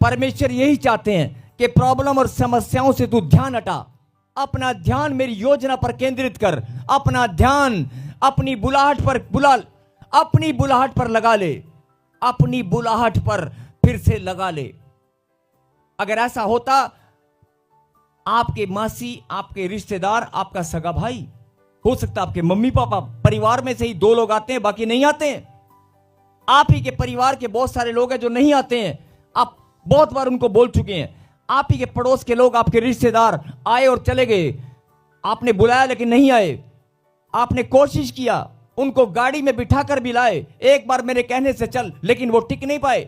परमेश्वर यही चाहते हैं कि प्रॉब्लम और समस्याओं से तू ध्यान हटा, अपना ध्यान मेरी योजना पर केंद्रित कर, अपना ध्यान अपनी बुलाहट पर अपनी बुलाहट पर लगा ले, अपनी बुलाहट पर फिर से लगा ले। अगर ऐसा होता, आपके मासी, आपके रिश्तेदार, आपका सगा भाई, हो सकता आपके मम्मी पापा, परिवार में से ही 2 लोग आते हैं, बाकी नहीं आते हैं। आप ही के परिवार के बहुत सारे लोग हैं जो नहीं आते हैं, आप बहुत बार उनको बोल चुके हैं। आप ही के पड़ोस के लोग, आपके रिश्तेदार आए और चले गए, आपने बुलाया लेकिन नहीं आए, आपने कोशिश किया, उनको गाड़ी में बिठाकर भी लाए, एक बार मेरे कहने से चल, लेकिन वो टिक नहीं पाए।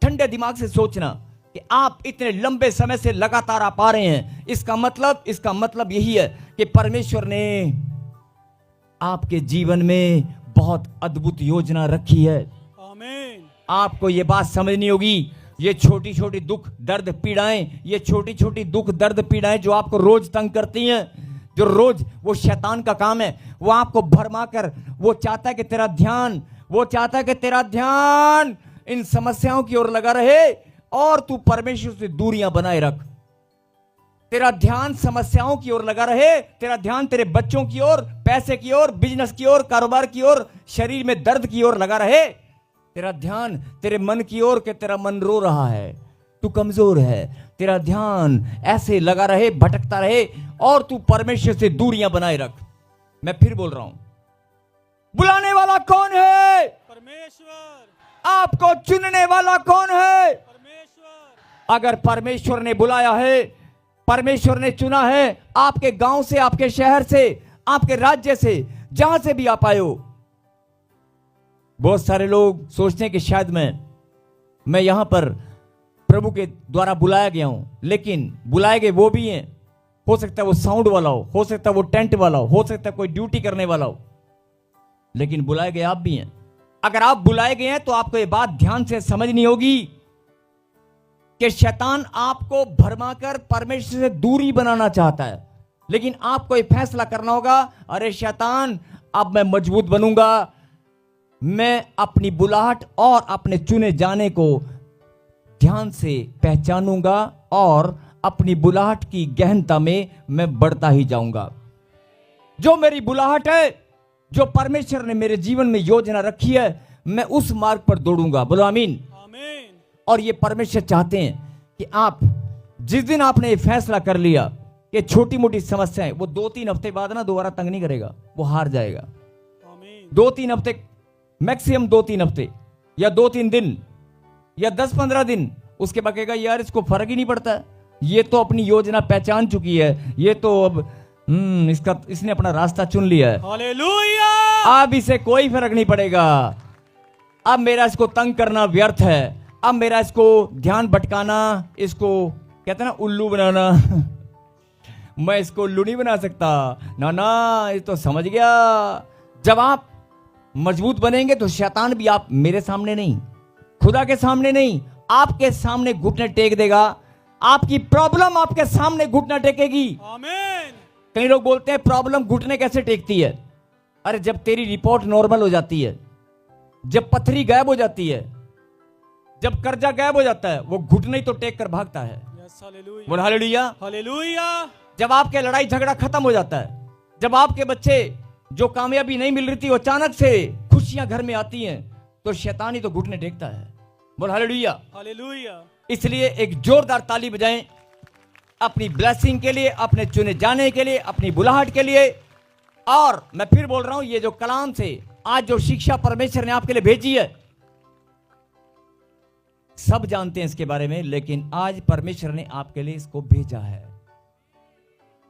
ठंडे दिमाग से सोचना कि आप इतने लंबे समय से लगातार आ पा रहे हैं, इसका मतलब यही है कि परमेश्वर ने आपके जीवन में बहुत अद्भुत योजना रखी है। आमीन। आपको यह बात समझनी होगी, ये छोटी छोटी दुख दर्द पीड़ाएं, ये छोटी छोटी दुख दर्द पीड़ाएं जो आपको रोज तंग करती हैं, जो रोज, वो शैतान का काम है, वो आपको भरमा कर, वो चाहता है कि तेरा ध्यान इन समस्याओं की ओर लगा रहे और तू परमेश्वर से दूरियां बनाए रख। तेरा ध्यान समस्याओं की ओर लगा रहे, तेरा ध्यान तेरे बच्चों की ओर, पैसे की ओर, बिजनेस की ओर, कारोबार की ओर, शरीर में दर्द की ओर लगा रहे, तेरा ध्यान तेरे मन की ओर कि तेरा मन रो रहा है, तू कमजोर है, तेरा ध्यान ऐसे लगा रहे, भटकता रहे और तू परमेश्वर से दूरियां बनाए रख। मैं फिर बोल रहा हूं, बुलाने वाला कौन है? परमेश्वर। आपको चुनने वाला कौन है? परमेश्वर। अगर परमेश्वर ने बुलाया है, परमेश्वर ने चुना है, आपके गांव से, आपके शहर से, आपके राज्य से, जहां से भी आप आए हो। बहुत सारे लोग सोचते हैं कि शायद मैं यहां पर प्रभु के द्वारा बुलाया गया हूं, लेकिन बुलाए गए वो भी हैं। हो सकता है वो साउंड वाला हो सकता है वो टेंट वाला हो सकता है कोई ड्यूटी करने वाला हो, लेकिन बुलाए गए आप भी हैं। अगर आप बुलाए गए हैं तो आपको ये बात ध्यान से समझनी होगी कि शैतान आपको भरमाकर परमेश्वर से दूरी बनाना चाहता है, लेकिन आपको ये फैसला करना होगा, अरे शैतान, अब मैं मजबूत बनूंगा, मैं अपनी बुलाहट और अपने चुने जाने को ध्यान से पहचानूंगा और अपनी बुलाहट की गहनता में मैं बढ़ता ही जाऊंगा। जो मेरी बुलाहट है, जो परमेश्वर ने मेरे जीवन में योजना रखी है, मैं उस मार्ग पर दौड़ूंगा। बोलो आमीन। आमीन। और ये परमेश्वर चाहते हैं कि आप, जिस दिन आपने ये फैसला कर लिया कि छोटी मोटी समस्याएं, वो 2-3 हफ्ते बाद ना दोबारा तंग नहीं करेगा, वो हार जाएगा। आमीन। 2-3 हफ्ते, मैक्सिमम 2-3 हफ्ते या 2-3 दिन या 10-15 दिन, उसके बाद कहेगा यार इसको फर्क ही नहीं पड़ता, ये तो अपनी योजना पहचान चुकी है, ये तो अब इसने अपना रास्ता चुन लिया है, हालेलुया। अब इसे कोई फर्क नहीं पड़ेगा, अब मेरा इसको तंग करना व्यर्थ है, अब मेरा इसको ध्यान भटकाना, इसको कहते हैं ना उल्लू बनाना मैं इसको उल्लू नहीं बना सकता, ना ये तो समझ गया। जब आप मजबूत बनेंगे तो शैतान भी आप मेरे सामने नहीं, खुदा के सामने नहीं, आपके सामने घुटने टेक देगा, आपकी प्रॉब्लम आपके सामने घुटना टेकेगी। आमीन। कई लोग बोलते हैं प्रॉब्लम घुटने कैसे टेकती है? अरे जब तेरी रिपोर्ट नॉर्मल हो जाती है, जब पथरी गायब हो जाती है, जब कर्जा गायब हो जाता है, वो घुटने ही तो टेक कर भागता है। Yes, hallelujah. बोल हालेलुया। हालेलुया। जब आपके लड़ाई झगड़ा खत्म हो जाता है, जब आपके बच्चे जो कामयाबी नहीं मिल रही थी, अचानक से खुशियां घर में आती हैं, तो शैतान ही तो घुटने टेकता है। बोल हालेलुया। हालेलुया। इसलिए एक जोरदार ताली बजाएं अपनी ब्लेसिंग के लिए, अपने चुने जाने के लिए, अपनी बुलाहट के लिए। और मैं फिर बोल रहा हूं, ये जो कलाम से आज जो शिक्षा परमेश्वर ने आपके लिए भेजी है, सब जानते हैं इसके बारे में, लेकिन आज परमेश्वर ने आपके लिए इसको भेजा है।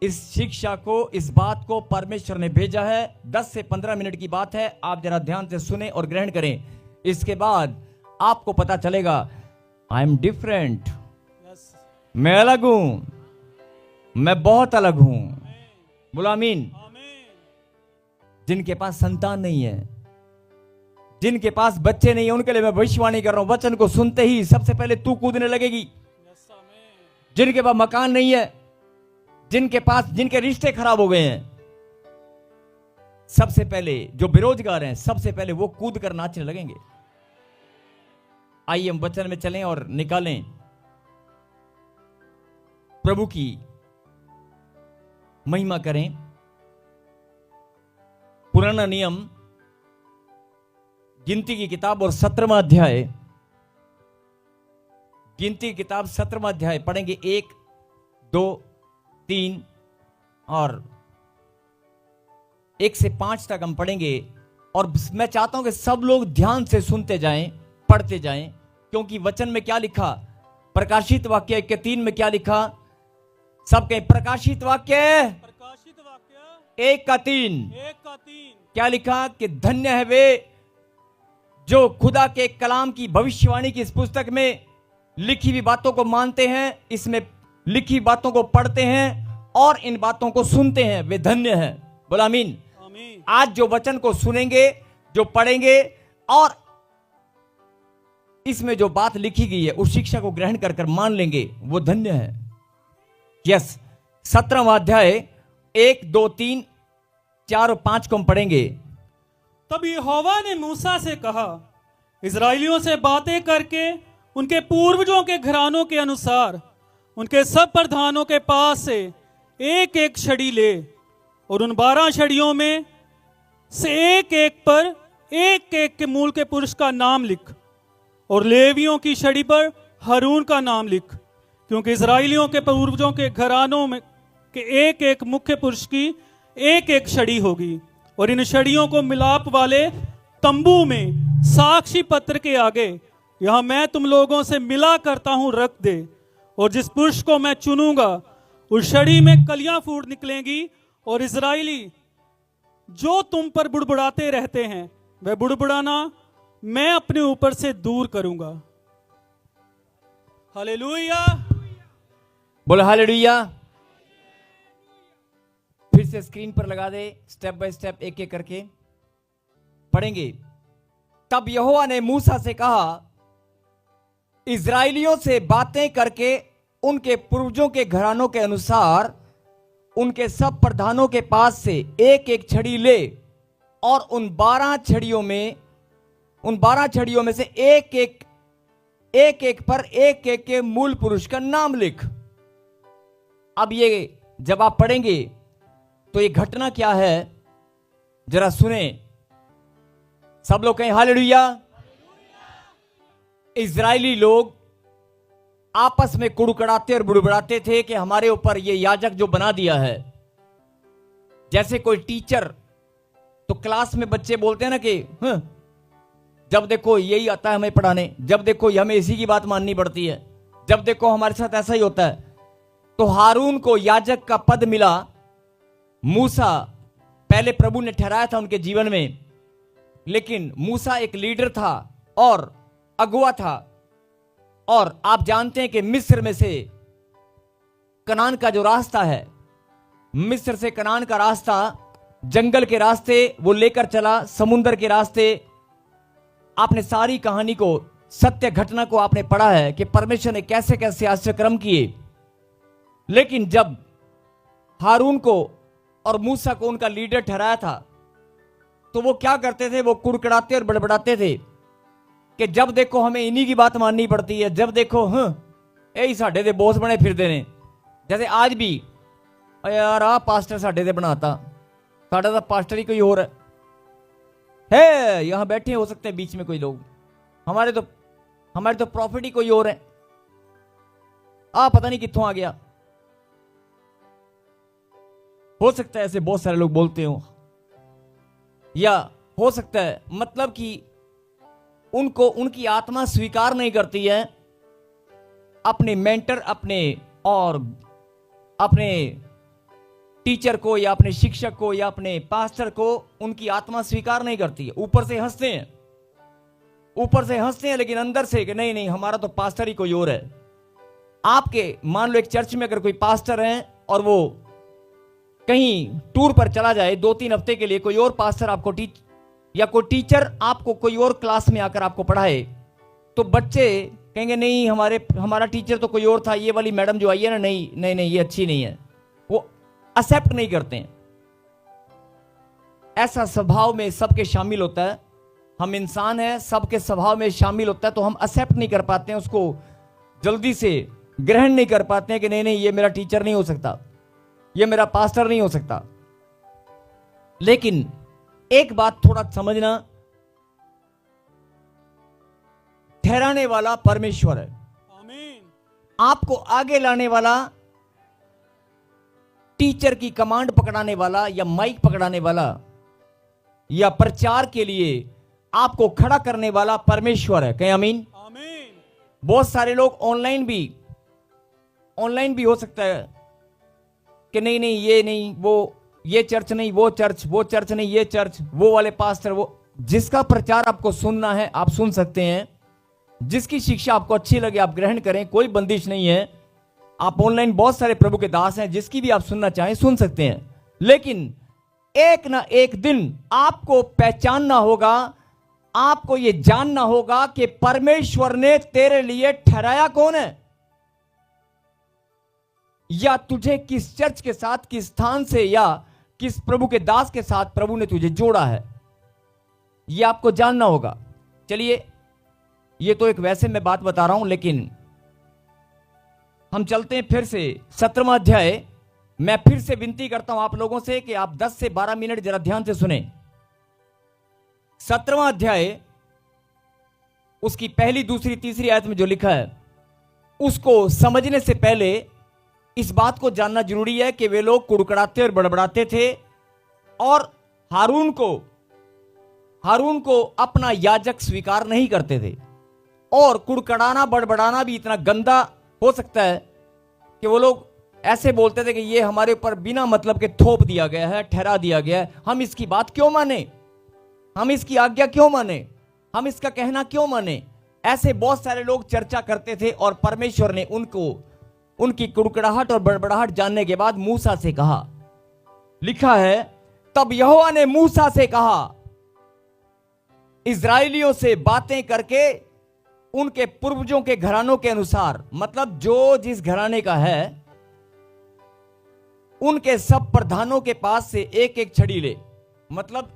इस शिक्षा को, इस बात को परमेश्वर ने भेजा है। 10 से 15 मिनट की बात है, आप जरा ध्यान से सुने और ग्रहण करें। इसके बाद आपको पता चलेगा आई एम डिफरेंट, मैं अलग हूं, मैं बहुत अलग हूं। बोलो आमीन। जिनके पास संतान नहीं है, जिनके पास बच्चे नहीं है, उनके लिए मैं भविष्यवाणी कर रहा हूं, वचन को सुनते ही सबसे पहले तू कूदने लगेगी। जिनके पास मकान नहीं है, जिनके रिश्ते खराब हो गए हैं, सबसे पहले जो बेरोजगार हैं, सबसे पहले वो कूद कर नाचने लगेंगे। आइए हम वचन में चलें और निकालें प्रभु की महिमा करें। पुराना नियम गिनती की किताब और 17वां अध्याय, गिनती की किताब 17वां अध्याय पढ़ेंगे। 1, 2, 3 और 1 से 5 तक हम पढ़ेंगे। और मैं चाहता हूं कि सब लोग ध्यान से सुनते जाएं, पढ़ते जाएं, क्योंकि वचन में क्या लिखा, प्रकाशित वाक्य 1 के 3 में क्या लिखा, सब कहें प्रकाशित वाक्य 1 का 3 क्या लिखा कि धन्य है वे जो खुदा के कलाम की भविष्यवाणी की इस पुस्तक में लिखी हुई बातों को मानते हैं, इसमें लिखी हुई बातों को पढ़ते हैं और इन बातों को सुनते हैं, वे धन्य हैं। बोला आमीन। आज जो वचन को सुनेंगे, जो पढ़ेंगे और इसमें जो बात लिखी गई है उस शिक्षा को ग्रहण कर मान लेंगे, वो धन्य है। यस, 17वां अध्याय 1, 2, 3, 4 और 5 को हम पढ़ेंगे। तब यहोवा ने मूसा से कहा, इजराइलियों से बातें करके उनके पूर्वजों के घरानों के अनुसार उनके सब प्रधानों के पास से एक एक छड़ी ले और उन 12 छड़ियों में से एक एक पर एक एक के मूल के पुरुष का नाम लिख और लेवियों की छड़ी पर हारून का नाम लिख, क्योंकि इजराइलियों के पूर्वजों के घरानों में के एक एक मुख्य पुरुष की एक एक छड़ी होगी। और इन छड़ियों को मिलाप वाले तंबू में साक्षी पत्र के आगे, यहां मैं तुम लोगों से मिला करता हूं, रख दे। और जिस पुरुष को मैं चुनूंगा उस छड़ी में कलियां फूट निकलेंगी और इजराइली जो तुम पर बुड़बुड़ाते रहते हैं वह बुड़बुड़ाना मैं अपने ऊपर से दूर करूंगा। हालेलुया, बोलो हालेलुया। फिर से स्क्रीन पर लगा दे, स्टेप बाय स्टेप एक एक करके पढ़ेंगे। तब यहोवा ने मूसा से कहा, इजराइलियों से बातें करके उनके पूर्वजों के घरानों के अनुसार उनके सब प्रधानों के पास से एक एक छड़ी ले और उन 12 छड़ियों में से एक एक पर एक एक के मूल पुरुष का नाम लिख। अब ये जब आप पढ़ेंगे तो ये घटना क्या है जरा सुने, सब लोग कहें हालेलुया। इजरायली लोग आपस में कुड़कुड़ाते और बुड़बुड़ाते थे कि हमारे ऊपर ये याजक जो बना दिया है, जैसे कोई टीचर तो क्लास में बच्चे बोलते हैं ना कि जब देखो यही आता है हमें पढ़ाने, जब देखो हमें इसी की बात माननी पड़ती है, जब देखो हमारे साथ ऐसा ही होता है। तो हारून को याजक का पद मिला। मूसा पहले प्रभु ने ठहराया था उनके जीवन में, लेकिन मूसा एक लीडर था और अगुवा था। और आप जानते हैं कि मिस्र में से कनान का जो रास्ता है, मिस्र से कनान का रास्ता जंगल के रास्ते वो लेकर चला, समुद्र के रास्ते। आपने सारी कहानी को, सत्य घटना को आपने पढ़ा है कि परमेश्वर ने कैसे कैसे आश्चर्यक्रम किए। लेकिन जब हारून को और मूसा को उनका लीडर ठहराया था तो वो क्या करते थे, वो कुड़कुड़ाते और बड़बड़ाते थे कि जब देखो हमें इन्हीं की बात माननी पड़ती है, जब देखो यही साढ़े दे बॉस बने फिरते ने। जैसे आज भी यार आ पास्टर साढ़े दे बनाता, साढ़ा तो पास्टर ही कोई और है, यहां बैठे हो सकते हैं बीच में कोई लोग, हमारे तो प्रॉफिट ही कोई और है, पता नहीं कित्थों आ गया। हो सकता है ऐसे बहुत सारे लोग बोलते हो, या हो सकता है मतलब कि उनको उनकी आत्मा स्वीकार नहीं करती है अपने मेंटर, अपने टीचर को या अपने शिक्षक को या अपने पास्टर को, उनकी आत्मा स्वीकार नहीं करती है। ऊपर से हंसते हैं लेकिन अंदर से कि नहीं हमारा तो पास्टर ही कोई और है। आपके मान लो एक चर्च में अगर कोई पास्टर है और वो कहीं टूर पर चला जाए 2-3 हफ्ते के लिए, कोई और पास्टर आपको या कोई टीचर आपको कोई और क्लास में आकर आपको पढ़ाए, तो बच्चे कहेंगे नहीं हमारा टीचर तो कोई और था, ये वाली मैडम जो आई है ना, नहीं ये अच्छी नहीं है, वो एक्सेप्ट नहीं करते हैं। ऐसा स्वभाव में सबके शामिल होता है, हम इंसान हैं, सबके स्वभाव में शामिल होता है, तो हम एक्सेप्ट नहीं कर पाते हैं उसको, जल्दी से ग्रहण नहीं कर पाते हैं कि नहीं नहीं ये मेरा टीचर नहीं हो सकता, ये मेरा पास्टर नहीं हो सकता। लेकिन एक बात थोड़ा समझना, ठहराने वाला परमेश्वर है। आमीन। आपको आगे लाने वाला, टीचर की कमांड पकड़ाने वाला या माइक पकड़ाने वाला या प्रचार के लिए आपको खड़ा करने वाला परमेश्वर है। कहें आमीन। आमीन। बहुत सारे लोग ऑनलाइन भी हो सकता है कि नहीं नहीं ये नहीं, वो ये चर्च नहीं, वो चर्च नहीं, ये चर्च, वो वाले पास्टर, वो जिसका प्रचार आपको सुनना है आप सुन सकते हैं, जिसकी शिक्षा आपको अच्छी लगे आप ग्रहण करें, कोई बंदिश नहीं है। आप ऑनलाइन बहुत सारे प्रभु के दास हैं, जिसकी भी आप सुनना चाहें सुन सकते हैं। लेकिन एक ना एक दिन आपको पहचानना होगा, आपको यह जानना होगा कि परमेश्वर ने तेरे लिए ठहराया कौन है, या तुझे किस चर्च के साथ, किस स्थान से, या किस प्रभु के दास के साथ प्रभु ने तुझे जोड़ा है, यह आपको जानना होगा। चलिए, यह तो एक वैसे मैं बात बता रहा हूं, लेकिन हम चलते हैं फिर से 17वां अध्याय। मैं फिर से विनती करता हूं आप लोगों से कि आप 10 से 12 मिनट जरा ध्यान से सुने। 17वां अध्याय, उसकी पहली, दूसरी, तीसरी आयत में जो लिखा है उसको समझने से पहले इस बात को जानना जरूरी है कि वे लोग कुड़कुड़ाते और बड़बड़ाते थे और हारून को अपना याजक स्वीकार नहीं करते थे। और कुड़कड़ाना बड़बड़ाना भी इतना गंदा हो सकता है कि वो लोग ऐसे बोलते थे कि ये हमारे ऊपर बिना मतलब के थोप दिया गया है, ठहरा दिया गया है, हम इसकी बात क्यों माने, हम इसकी आज्ञा क्यों माने, हम इसका कहना क्यों माने। ऐसे बहुत सारे लोग चर्चा करते थे और परमेश्वर ने उनकी कुड़कुड़ाहट और बड़बड़ाहट जानने के बाद मूसा से कहा, लिखा है, तब यहोवा ने मूसा से कहा, इस्राएलियों से बातें करके उनके पूर्वजों के घरानों के अनुसार, मतलब जो जिस घराने का है, उनके सब प्रधानों के पास से एक एक छड़ी ले। मतलब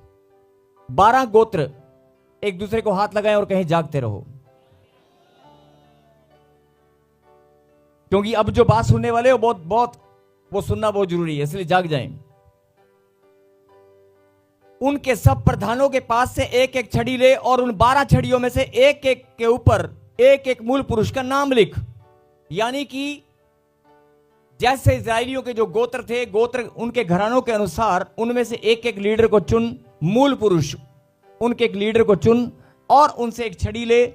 12 गोत्र एक दूसरे को हाथ लगाएं और कहीं जागते रहो, क्योंकि अब जो बात सुनने वाले हो वो सुनना बहुत जरूरी है, इसलिए जाग जाएं। उनके सब प्रधानों के पास से एक एक छड़ी ले और उन 12 छड़ियों में से एक एक के ऊपर एक एक मूल पुरुष का नाम लिख। यानी कि जैसे इस्राएलियों के जो गोत्र थे, गोत्र उनके घरानों के अनुसार उनमें से एक एक लीडर को चुन, मूल पुरुष उनके एक लीडर को चुन और उनसे एक छड़ी ले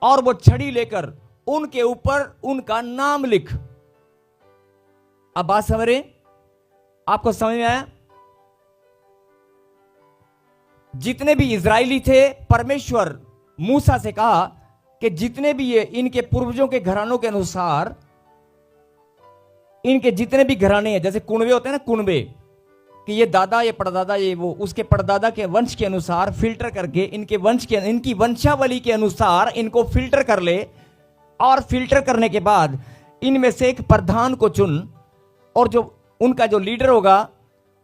और वो छड़ी लेकर उनके ऊपर उनका नाम लिख। अब बात समझ रहे, आपको समझ में आया? जितने भी इजरायली थे, परमेश्वर मूसा से कहा कि जितने भी ये इनके पूर्वजों के घरानों के अनुसार, इनके जितने भी घराने हैं, जैसे कुनबे होते हैं ना, कुनबे, कि ये दादा, ये परदादा, ये वो, उसके परदादा के वंश के अनुसार फिल्टर करके इनकी वंशावली के अनुसार इनको फिल्टर कर ले और फिल्टर करने के बाद इनमें से एक प्रधान को चुन और जो उनका जो लीडर होगा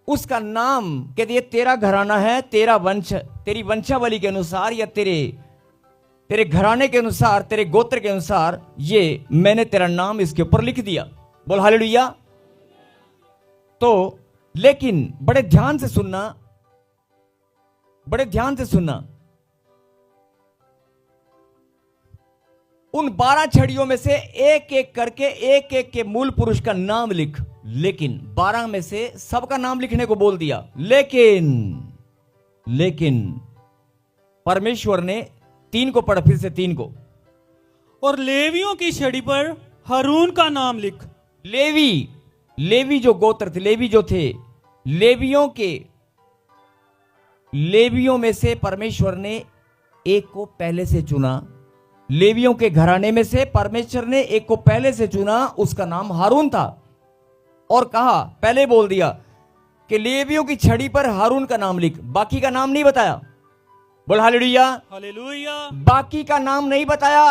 उसका नाम, कहते ये तेरा घराना है, तेरा वंश, तेरी वंशावली के अनुसार या तेरे घराने के अनुसार, तेरे गोत्र के अनुसार, ये मैंने तेरा नाम इसके ऊपर लिख दिया। बोल हालेलुया। तो लेकिन बड़े ध्यान से सुनना, बड़े ध्यान से सुनना, उन 12 छड़ियों में से एक एक करके एक एक के मूल पुरुष का नाम लिख। लेकिन 12 में से सबका नाम लिखने को बोल दिया, लेकिन परमेश्वर ने 3 को पढ़ा, फिर से 3 को, और लेवियों की छड़ी पर हारून का नाम लिख। लेवी जो गोत्र थे, लेवी जो थे, लेवियों में से परमेश्वर ने एक को पहले से चुना। लेवियों के घराने में से परमेश्वर ने एक को पहले से चुना, उसका नाम हारून था। और कहा, पहले बोल दिया कि लेवियों की छड़ी पर हारून का नाम लिख। बाकी का नाम नहीं बताया। बोल हालेलुया। हालेलुया। बाकी का नाम नहीं बताया,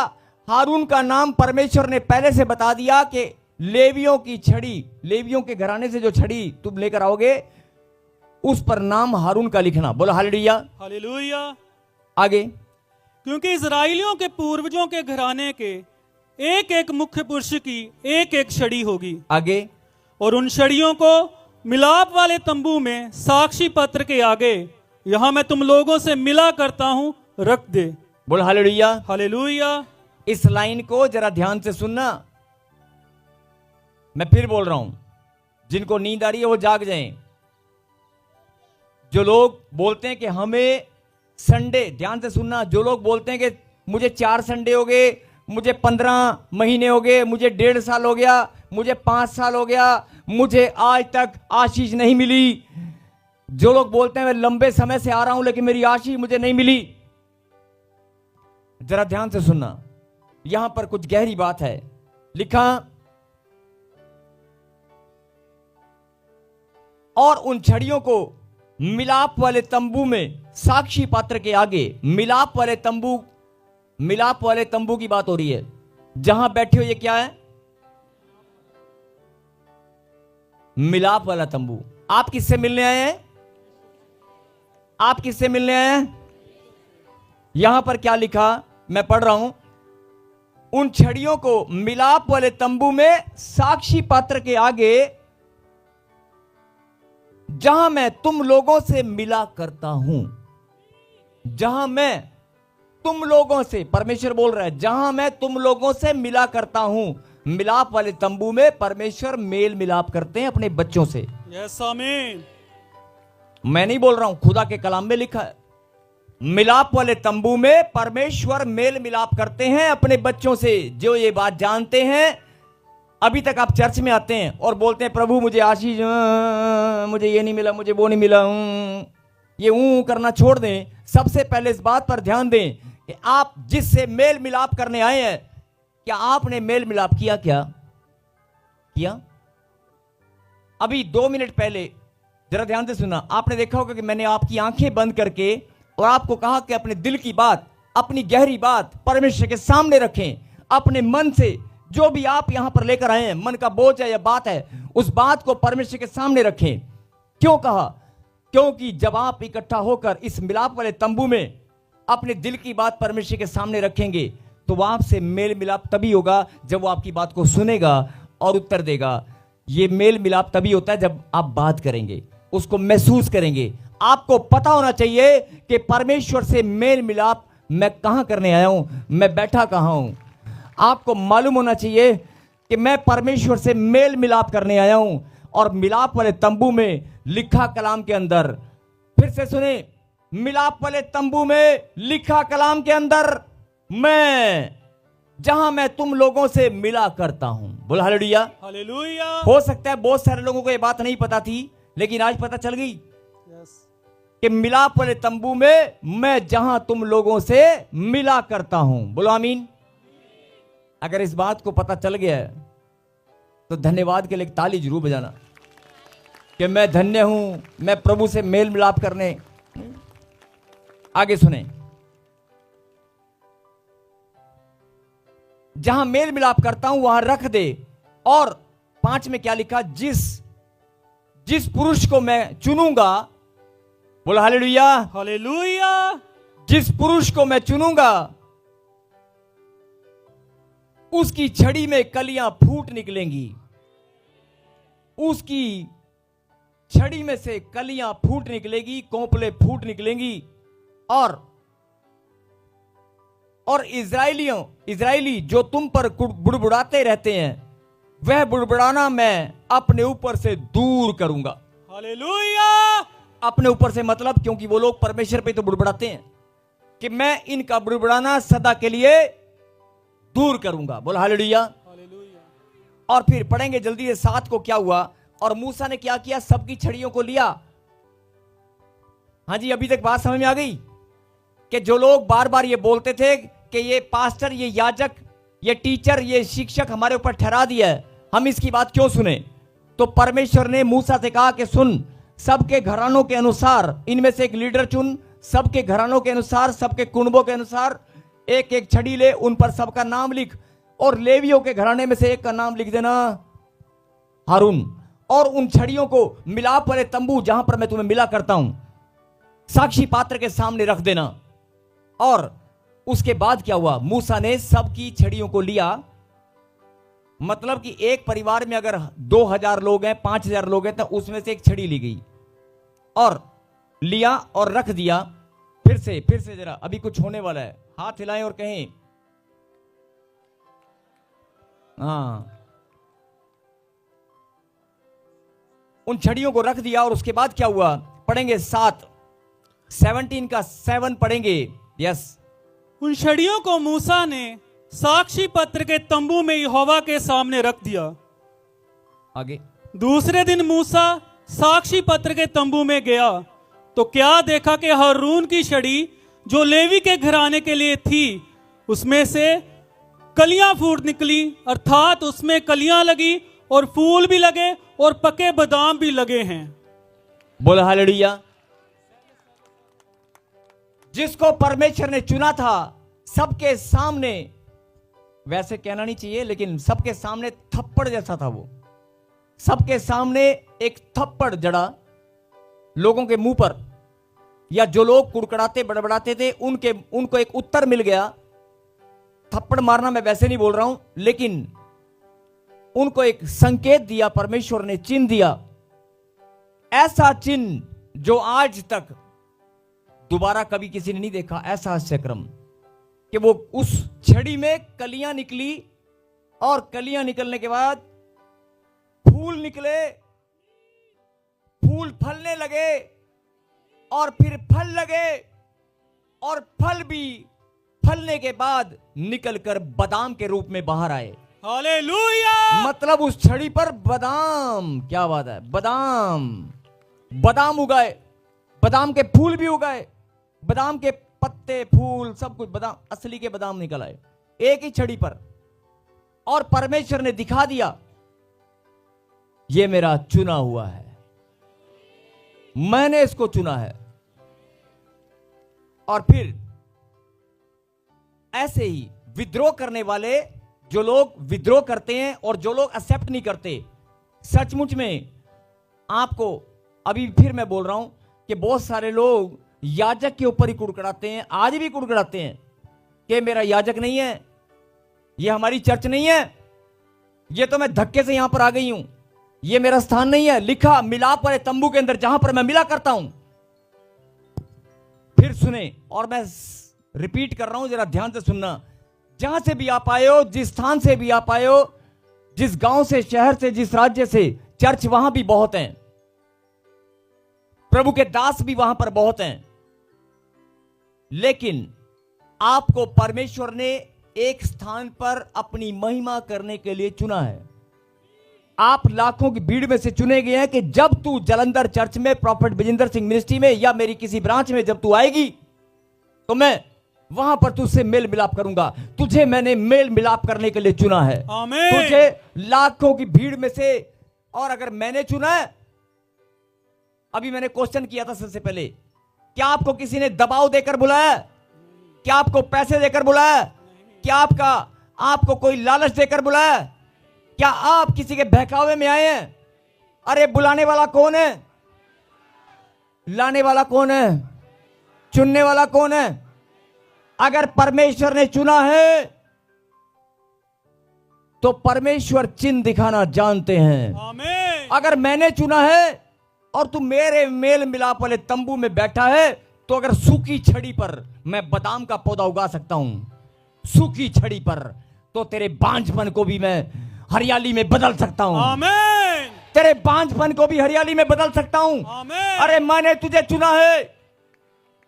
हारून का नाम परमेश्वर ने पहले से बता दिया कि लेवियों की छड़ी, लेवियों के घराने से जो छड़ी तुम लेकर आओगे उस पर नाम हारून का लिखना। बोलो हालेलुया। हालेलुया। आगे, क्योंकि इजराइलियों के पूर्वजों के घराने के एक एक मुख्य पुरुष की एक एक छड़ी होगी। आगे, और उन छड़ियों को मिलाप वाले तंबू में साक्षी पत्र के आगे, यहां मैं तुम लोगों से मिला करता हूं, रख दे। बोल हालेलुया। हालेलुया। इस लाइन को जरा ध्यान से सुनना। मैं फिर बोल रहा हूं, जिनको नींद आ रही है वो जाग जाएं। जो लोग बोलते हैं कि हमें संडे, ध्यान से सुनना, जो लोग बोलते हैं कि मुझे 4 संडे हो गए, मुझे 15 महीने हो गए, मुझे 1.5 साल हो गया, मुझे 5 साल हो गया, मुझे आज तक आशीष नहीं मिली। जो लोग बोलते हैं मैं लंबे समय से आ रहा हूं लेकिन मेरी आशीष मुझे नहीं मिली, जरा ध्यान से सुनना, यहां पर कुछ गहरी बात है। लिखा, और उन छड़ियों को मिलाप वाले तंबू में साक्षी पात्र के आगे, मिलाप वाले तंबू, मिलाप वाले तंबू की बात हो रही है। जहां बैठे हो ये क्या है? मिलाप वाला तंबू। आप किससे मिलने आए हैं? आप किससे मिलने आए हैं? यहां पर क्या लिखा, मैं पढ़ रहा हूं, उन छड़ियों को मिलाप वाले तंबू में साक्षी पात्र के आगे, जहां मैं तुम लोगों से मिला करता हूं। जहां मैं तुम लोगों से, परमेश्वर बोल रहा है, जहां मैं तुम लोगों से मिला करता हूं। मिलाप वाले तंबू में परमेश्वर मेल मिलाप करते हैं अपने बच्चों से। यस आमीन। मैं नहीं बोल रहा हूं, खुदा के कलाम में लिखा है। मिलाप वाले तंबू में परमेश्वर मेल मिलाप करते हैं अपने बच्चों से। जो ये बात जानते हैं, अभी तक आप चर्च में आते हैं और बोलते हैं प्रभु मुझे आशीष, मुझे ये नहीं मिला, मुझे वो नहीं मिला, ये करना छोड़ दें। सबसे पहले इस बात पर ध्यान दें कि आप जिससे मेल मिलाप करने आए हैं, क्या आपने मेल मिलाप किया? क्या किया? अभी 2 मिनट पहले, जरा ध्यान से सुना, आपने देखा होगा कि मैंने आपकी आंखें बंद करके और आपको कहा कि अपने दिल की बात, अपनी गहरी बात परमेश्वर के सामने रखें। अपने मन से जो भी आप यहां पर लेकर आए हैं, मन का बोझ है या बात है, उस बात को परमेश्वर के सामने रखें। क्यों कहा? क्योंकि जब आप इकट्ठा होकर इस मिलाप वाले तंबू में अपने दिल की बात परमेश्वर के सामने रखेंगे, तो वह आपसे मेल मिलाप तभी होगा जब वो आपकी बात को सुनेगा और उत्तर देगा। ये मेल मिलाप तभी होता है जब आप बात करेंगे, उसको महसूस करेंगे। आपको पता होना चाहिए कि परमेश्वर से मेल मिलाप मैं कहां करने आया हूं, मैं बैठा कहां हूं। आपको मालूम होना चाहिए कि मैं परमेश्वर से मेल मिलाप करने आया हूं। और मिलाप वाले तंबू में लिखा कलाम के अंदर, फिर से सुने, मिलाप वाले तंबू में लिखा कलाम के अंदर, जहां मैं तुम लोगों से मिला करता हूं। बोल हालेलुया। हालेलुया। हो सकता है बहुत सारे लोगों को यह बात नहीं पता थी, लेकिन आज पता चल गई कि मिलाप वाले तंबू में मैं जहां तुम लोगों से मिला करता हूं। बोलो आमीन। अगर इस बात को पता चल गया है तो धन्यवाद के लिए ताली जरूर बजाना कि मैं धन्य हूं, मैं प्रभु से मेल मिलाप करने। आगे सुने, जहां मेल मिलाप करता हूं वहां रख दे। और 5 में क्या लिखा? जिस पुरुष को मैं चुनूंगा, बोला हालेलुया। हालेलुया। जिस पुरुष को मैं चुनूंगा उसकी छड़ी में कलियां फूट निकलेंगी। उसकी छड़ी में से कलियां फूट निकलेगी, कोंपले फूट निकलेंगी। और इजरायली जो तुम पर बुड़बुड़ाते रहते हैं, वह बुड़बुड़ाना मैं अपने ऊपर से दूर करूंगा। हालेलुया। अपने ऊपर से मतलब, क्योंकि वो लोग परमेश्वर पे तो बुड़बुड़ाते हैं, कि मैं इनका बुड़बुड़ाना सदा के लिए दूर करूंगा। बोल हालेलुया। हालेलुया। और फिर पढ़ेंगे जल्दी से 7 को क्या हुआ। और मूसा ने क्या किया? सबकी छड़ियों को लिया। हां जी, अभी तक बात समझ में आ गई कि जो लोग बार बार ये बोलते थे कि ये पास्टर, ये याजक, ये टीचर, ये शिक्षक हमारे ऊपर ठहरा दिया है, हम इसकी बात क्यों सुने? तो परमेश्वर ने मूसा से कहा कि सुन, सबके घरानों के अनुसार इनमें से एक लीडर चुन, सबके घरानों के अनुसार, सबके कुनबों के अनुसार एक एक छड़ी ले, उन पर सबका नाम लिख। और लेवियों के घराने में से एक का नाम लिख देना, हारून। और उन छड़ियों को मिलाप वाले तंबू जहां पर मैं तुम्हें मिला करता हूं, साक्षी पात्र के सामने रख देना। और उसके बाद क्या हुआ? मूसा ने सबकी छड़ियों को लिया मतलब कि एक परिवार में अगर 2000 लोग हैं, 5000 लोग हैं, तो उसमें से एक छड़ी ली गई और लिया और रख दिया। फिर से जरा, अभी कुछ होने वाला है। हाथ हिलाएं और कहें हाँ। उन छड़ियों को रख दिया और उसके बाद क्या हुआ? पढ़ेंगे 17 का 7 पढ़ेंगे। यस। उन छड़ियों को मूसा ने साक्षी पत्र के तंबू में यहोवा के सामने रख दिया। आगे। दूसरे दिन मूसा साक्षी पत्र के तंबू में गया तो क्या देखा कि हारून की छड़ी जो लेवी के घराने के लिए थी उसमें से कलियां फूट निकली, अर्थात उसमें कलियां लगी और फूल भी लगे और पके बादाम भी लगे हैं। बोला हालेलुया। जिसको परमेश्वर ने चुना था सबके सामने, वैसे कहना नहीं चाहिए लेकिन सबके सामने थप्पड़ जैसा था वो। सबके सामने एक थप्पड़ जड़ा लोगों के मुंह पर, या जो लोग कुड़कुड़ाते बड़बड़ाते थे उनको एक उत्तर मिल गया। थप्पड़ मारना मैं वैसे नहीं बोल रहा हूं, लेकिन उनको एक संकेत दिया परमेश्वर ने, चिन्ह दिया। ऐसा चिन्ह जो आज तक दोबारा कभी किसी ने नहीं देखा। ऐसा आश्चर्यक्रम कि वो उस छड़ी में कलियां निकली और कलियां निकलने के बाद फूल निकले, फूल फलने लगे और फिर फल लगे और फल भी फलने के बाद निकलकर बादाम के रूप में बाहर आए। हालेलुया। मतलब उस छड़ी पर बादाम, क्या बात है, बादाम उगाए, बादाम के फूल भी उगाए, बादाम के पत्ते फूल सब कुछ, बादाम असली के बादाम निकल आए एक ही छड़ी पर। और परमेश्वर ने दिखा दिया ये मेरा चुना हुआ है, मैंने इसको चुना है। और फिर ऐसे ही विद्रोह करने वाले, जो लोग विद्रोह करते हैं और जो लोग एक्सेप्ट नहीं करते, सचमुच में आपको अभी फिर मैं बोल रहा हूं कि बहुत सारे लोग याजक के ऊपर ही कुड़कुड़ाते हैं, आज भी कुड़कुड़ाते हैं कि मेरा याजक नहीं है, ये हमारी चर्च नहीं है, ये तो मैं धक्के से यहां पर आ गई हूं, ये मेरा स्थान नहीं है। लिखा मिलाप वाले तंबू के अंदर जहां पर मैं मिला करता हूं। फिर सुने, और मैं रिपीट कर रहा हूं, जरा ध्यान से सुनना। जहां से भी आप आए हो, जिस स्थान से भी आप आए हो, जिस गांव से, शहर से, जिस राज्य से, चर्च वहां भी बहुत हैं, प्रभु के दास भी वहां पर बहुत हैं। लेकिन आपको परमेश्वर ने एक स्थान पर अपनी महिमा करने के लिए चुना है। आप लाखों की भीड़ में से चुने गए हैं कि जब तू जालंधर चर्च में, प्रॉफेट विजेंद्र सिंह मिनिस्ट्री में या मेरी किसी ब्रांच में जब तू आएगी तो मैं वहां पर तुझसे मेल मिलाप करूंगा। तुझे मैंने मेल मिलाप करने के लिए चुना है। आमीन। तुझे लाखों की भीड़ में से, और अगर मैंने चुना है, अभी मैंने क्वेश्चन किया था सबसे पहले, क्या आपको किसी ने दबाव देकर बुलाया? क्या आपको पैसे देकर बुलाया? क्या आपको कोई लालच देकर बुलाया? क्या आप किसी के बहकावे में आए हैं? अरे बुलाने वाला कौन है? लाने वाला कौन है? चुनने वाला कौन है? अगर परमेश्वर ने चुना है तो परमेश्वर चिन्ह दिखाना जानते हैं। आमीन। अगर मैंने चुना है और तू मेरे मेल मिलाप वाले तंबू में बैठा है, तो अगर सूखी छड़ी पर मैं बादाम का पौधा उगा सकता हूं, सूखी छड़ी पर, तो तेरे बांझपन को भी मैं हरियाली में बदल सकता हूं। आमीन। तेरे बांझपन को भी हरियाली में बदल सकता हूं। आमीन। अरे मैंने तुझे चुना है।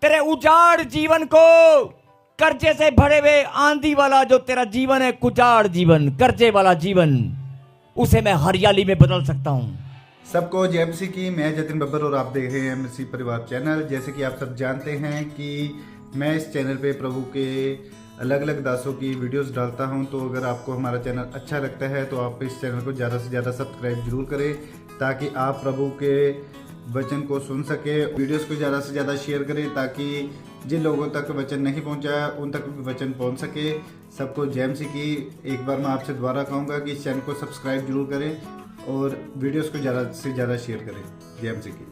तेरे उजाड़ जीवन को, कर्जे से भरे हुए आंधी वाला जो तेरा जीवन है, कुचाड़ जीवन, कर्जे वाला जीवन, उसे मैं हरियाली में बदल सकता हूं। सबको जय मसीह की। मैं जतिन बब्बर और आप देख रहे हैं मसीह परिवार चैनल। जैसे कि आप सब जानते हैं कि मैं इस चैनल पे प्रभु के अलग अलग दासों की वीडियोस डालता हूं, तो अगर आपको हमारा चैनल अच्छा लगता है तो आप इस चैनल को ज़्यादा से ज़्यादा सब्सक्राइब जरूर करें, ताकि आप प्रभु के वचन को सुन सके। वीडियोस को ज़्यादा से ज़्यादा शेयर करें ताकि जिन लोगों तक वचन नहीं पहुंचा है उन तक भी वचन पहुंच सके। सबको जय मसीह की। एक बार मैं आपसे दोबारा कहूँगा कि इस चैनल को सब्सक्राइब जरूर करें और वीडियोस को ज़्यादा से ज़्यादा शेयर करें। जय मसीह की।